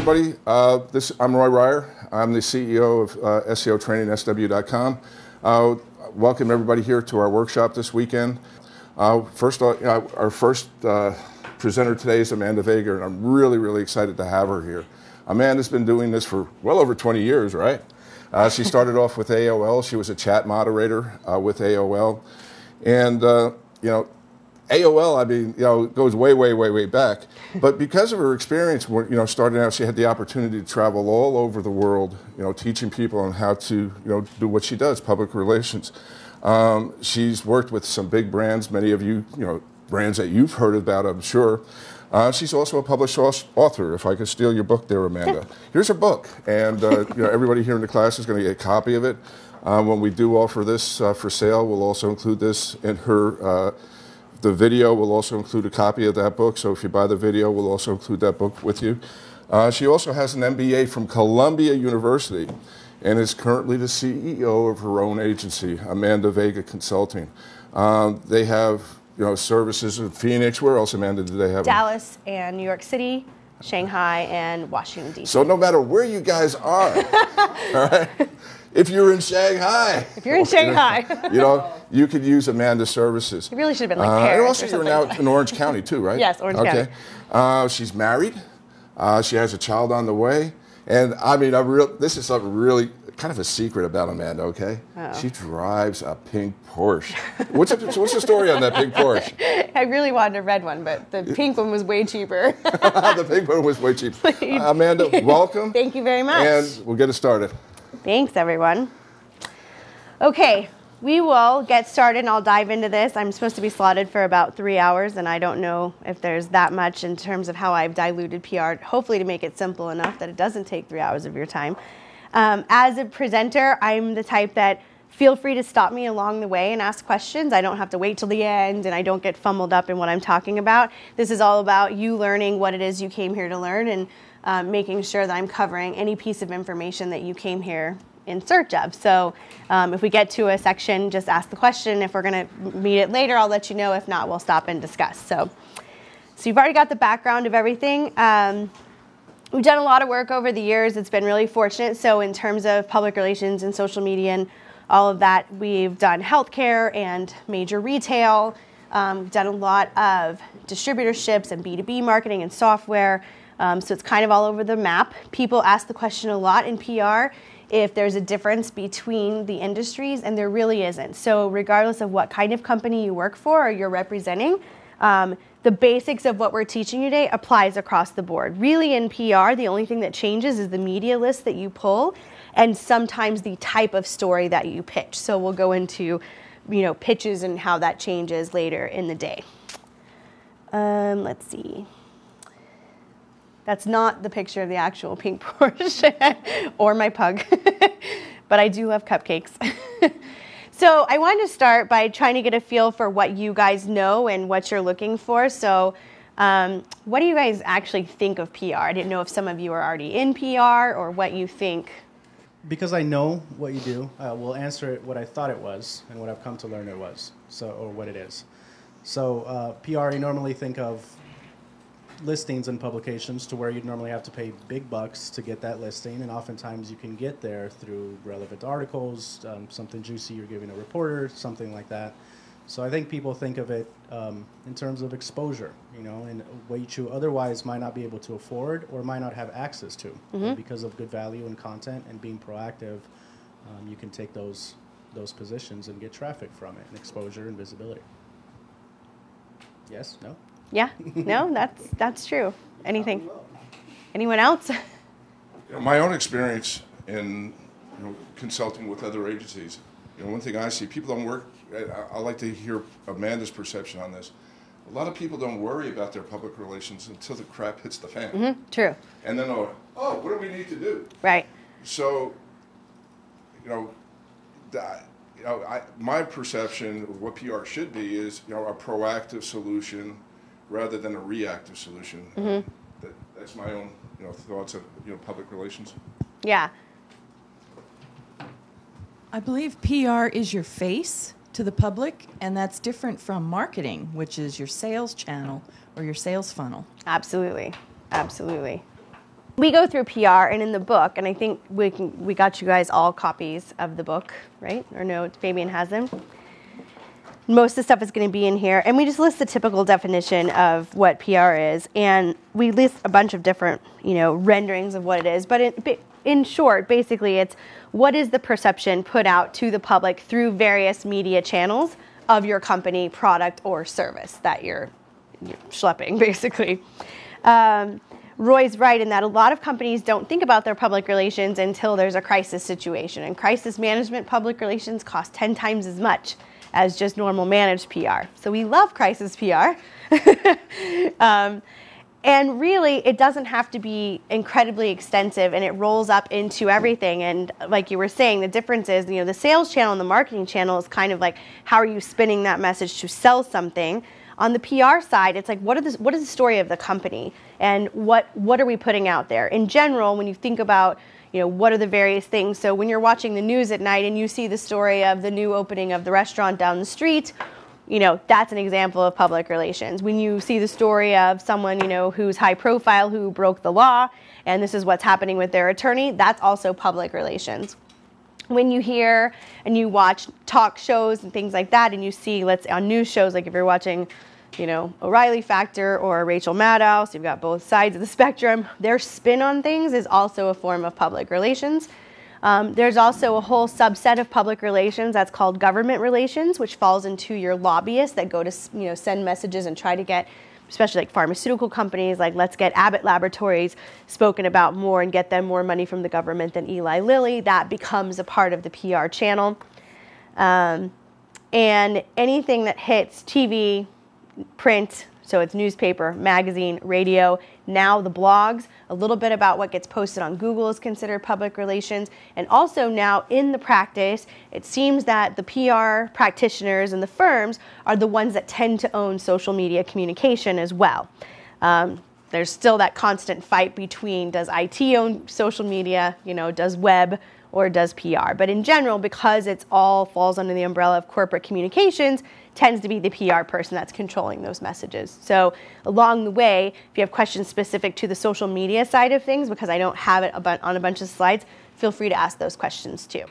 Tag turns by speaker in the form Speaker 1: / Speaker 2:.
Speaker 1: everybody. I'm Roy Ryer. I'm the CEO of SEO Training, SW.com. Welcome everybody here to our workshop this weekend. Our first presenter today is Amanda Vega, and I'm really, really excited to have her here. Amanda's been doing this for well over 20 years, right? She started off with AOL. She was a chat moderator with AOL. And, AOL, goes way back. But because of her experience, starting out, she had the opportunity to travel all over the world, teaching people on how to, do what she does, public relations. She's worked with some big brands, many of you, brands that you've heard about, I'm sure. She's also a published author. If I could steal your book there, Amanda. Here's her book. And, everybody here in the class is going to get a copy of it. When we do offer this for sale, we'll also include this in her... The video will also include a copy of that book, so if you buy the video, we'll also include that book with you. She also has an MBA from Columbia University and is currently the CEO of her own agency, Amanda Vega Consulting. They have services in Phoenix. Where else, Amanda, do they have?
Speaker 2: Dallas and New York City, Shanghai, and Washington, D.C.
Speaker 1: So no matter where you guys are, all right? If you're in Shanghai.
Speaker 2: If you're in Shanghai.
Speaker 1: You could use Amanda's services.
Speaker 2: It really should have been like Paris.
Speaker 1: And also you're now in Orange County too, right?
Speaker 2: Yes, Orange County.
Speaker 1: She's married. She has a child on the way. And this is something really kind of a secret about Amanda, okay?
Speaker 2: Uh-oh.
Speaker 1: She drives a pink Porsche. What's the story on that pink Porsche?
Speaker 2: I really wanted a red one, but the pink one was way cheaper.
Speaker 1: The pink one was way cheaper. Amanda, welcome.
Speaker 2: Thank you very much.
Speaker 1: And we'll get it started.
Speaker 2: Thanks, everyone. Okay, we will get started, and I'll dive into this. I'm supposed to be slotted for about 3 hours, and I don't know if there's that much in terms of how I've diluted PR, hopefully to make it simple enough that it doesn't take 3 hours of your time. As a presenter, I'm the type that feel free to stop me along the way and ask questions. I don't have to wait till the end, and I don't get fumbled up in what I'm talking about. This is all about you learning what it is you came here to learn, and making sure that I'm covering any piece of information that you came here in search of. So if we get to a section, just ask the question. If we're going to meet it later, I'll let you know. If not, we'll stop and discuss. So you've already got the background of everything. We've done a lot of work over the years. It's been really fortunate. So in terms of public relations and social media and all of that, we've done healthcare and major retail. We've done a lot of distributorships and B2B marketing and software. So it's kind of all over the map. People ask the question a lot in PR if there's a difference between the industries, and there really isn't. So regardless of what kind of company you work for or you're representing, the basics of what we're teaching you today applies across the board. Really in PR, the only thing that changes is the media list that you pull and sometimes the type of story that you pitch. So we'll go into pitches and how that changes later in the day. Let's see. That's not the picture of the actual pink Porsche or my pug, but I do love cupcakes. So I wanted to start by trying to get a feel for what you guys know and what you're looking for. So what do you guys actually think of PR? I didn't know if some of you are already in PR or what you think.
Speaker 3: Because I know what you do, we'll answer it what I thought it was and what I've come to learn it was, or what it is. So PR, you normally think of listings and publications to where you'd normally have to pay big bucks to get that listing, and oftentimes you can get there through relevant articles, something juicy you're giving a reporter, something like that. So I think people think of it in terms of exposure, and what you otherwise might not be able to afford or might not have access to. Mm-hmm. Because of good value and content and being proactive, you can take those positions and get traffic from it, and exposure and visibility. Yes? No?
Speaker 2: Yeah, no, that's true. Anything? Anyone else?
Speaker 1: My own experience in consulting with other agencies, one thing I see, people don't work. I like to hear Amanda's perception on this. A lot of people don't worry about their public relations until the crap hits the fan.
Speaker 2: Mm-hmm, true.
Speaker 1: And then, what do we need to do?
Speaker 2: Right.
Speaker 1: So, my perception of what PR should be is, a proactive solution rather than a reactive solution.
Speaker 2: Mm-hmm.
Speaker 1: That's my own, thoughts of, public relations.
Speaker 2: Yeah.
Speaker 4: I believe PR is your face to the public, and that's different from marketing, which is your sales channel or your sales funnel.
Speaker 2: Absolutely. Absolutely. we go through PR, and in the book, and I think we got you guys all copies of the book, right? Or no, Fabian has them. Most of the stuff is going to be in here, and we just list the typical definition of what PR is, and we list a bunch of different, renderings of what it is. But in short, basically, it's what is the perception put out to the public through various media channels of your company, product, or service that you're schlepping, basically. Roy's right in that a lot of companies don't think about their public relations until there's a crisis situation. And crisis management public relations cost 10 times as much as just normal managed PR. So we love crisis PR. And really, it doesn't have to be incredibly extensive, and it rolls up into everything. And like you were saying, the difference is, the sales channel and the marketing channel is kind of like, how are you spinning that message to sell something? On the PR side, it's like, what is the story of the company, and what are we putting out there? In general, when you think about, what are the various things? So when you're watching the news at night and you see the story of the new opening of the restaurant down the street, that's an example of public relations. When you see the story of someone, who's high profile, who broke the law, and this is what's happening with their attorney, that's also public relations. When you hear and you watch talk shows and things like that, and you see, on news shows, like if you're watching, O'Reilly Factor or Rachel Maddow, so you've got both sides of the spectrum, their spin on things is also a form of public relations. There's also a whole subset of public relations that's called government relations, which falls into your lobbyists that go to, send messages and try to get, especially like pharmaceutical companies, like let's get Abbott Laboratories spoken about more and get them more money from the government than Eli Lilly. That becomes a part of the PR channel. And anything that hits TV, print, so it's newspaper, magazine, radio, now the blogs, a little bit about what gets posted on Google is considered public relations. And also now in the practice, it seems that the PR practitioners and the firms are the ones that tend to own social media communication as well. There's still that constant fight between, does IT own social media, does web, or does PR? But in general, because it's all falls under the umbrella of corporate communications, tends to be the PR person that's controlling those messages. So along the way, if you have questions specific to the social media side of things, because I don't have it on a bunch of slides, feel free to ask those questions too.